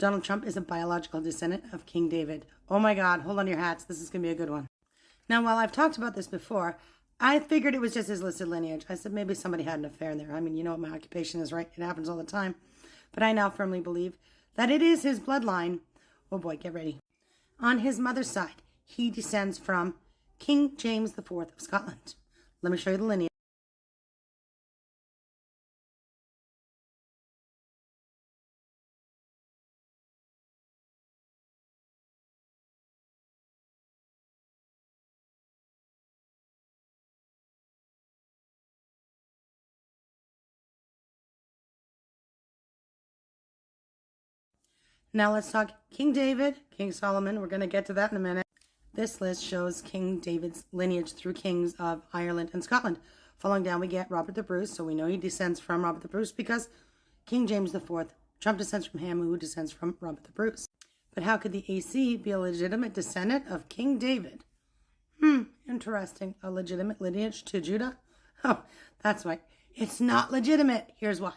Donald Trump is a biological descendant of King David. Oh my God, hold on to your hats. This is going to be a good one. Now, while I've talked about this before, I figured it was just his listed lineage. I said maybe somebody had an affair in there. I mean, you know what my occupation is, right? It happens all the time. But I now firmly believe that it is his bloodline. Oh boy, get ready. On his mother's side, he descends from King James IV of Scotland. Let me show you the lineage. Now let's talk King David, King Solomon. We're going to get to that in a minute. This list shows King David's lineage through kings of Ireland and Scotland. Following down, we get Robert the Bruce. So we know he descends from Robert the Bruce because King James IV, Trump descends from him, who descends from Robert the Bruce. But how could the AC be a legitimate descendant of King David? Interesting. A legitimate lineage to Judah? Oh, that's right. It's not legitimate. Here's why.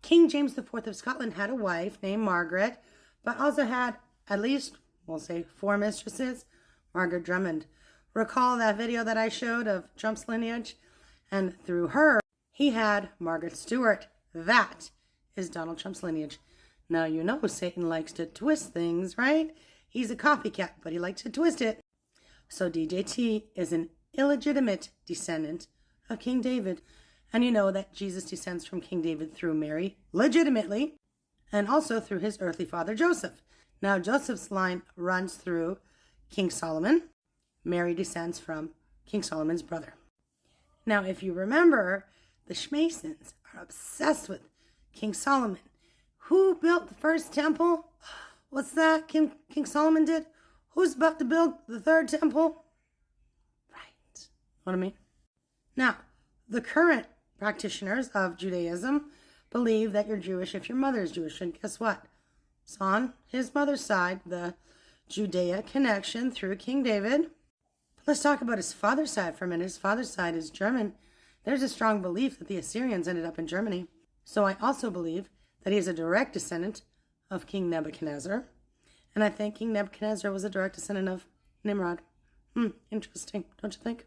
King James IV of Scotland had a wife named Margaret, but also had at least, we'll say, 4 mistresses. Margaret Drummond. Recall that video that I showed of Trump's lineage? And through her, he had Margaret Stewart. That is Donald Trump's lineage. Now, you know Satan likes to twist things, right? He's a copycat, but he likes to twist it. So DJT is an illegitimate descendant of King David. And you know that Jesus descends from King David through Mary, legitimately, and also through his earthly father, Joseph. Now, Joseph's line runs through King Solomon. Mary descends from King Solomon's brother. Now, if you remember, the Schmasons are obsessed with King Solomon. Who built the first temple? What's that King Solomon did? Who's about to build the third temple? Right. What I mean? Now, the current practitioners of Judaism believe that you're Jewish if your mother is Jewish. And guess what? It's on his mother's side, the Judea connection through King David. Let's talk about his father's side for a minute. His father's side is German. There's a strong belief that the Assyrians ended up in Germany. So I also believe that he is a direct descendant of King Nebuchadnezzar. And I think King Nebuchadnezzar was a direct descendant of Nimrod. Interesting, don't you think?